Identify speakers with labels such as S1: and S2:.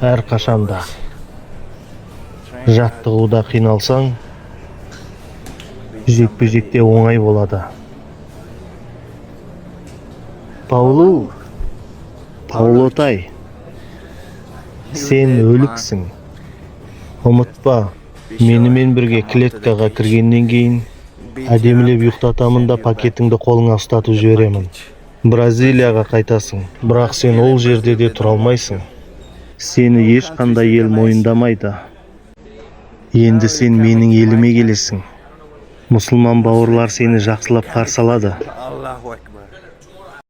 S1: әр қашанда. Жаттығуда қиналсаң, жекпе-жекте оңай болады. Паулотай, сен өліксің. Ұмытпа, менімен бірге клеткаға кіргеннен кейін әдемілеп ұйықтатамын да пакетіңді қолыңа ұстатып жіберемін. Бразилияға қайтасың, бірақ сен ол жерде де тұра алмайсың. Сені ешқандай ел мойындамайды. Енді сен менің еліме келесің. Мұсылман бауырлар сені жақсылап қарсы алады.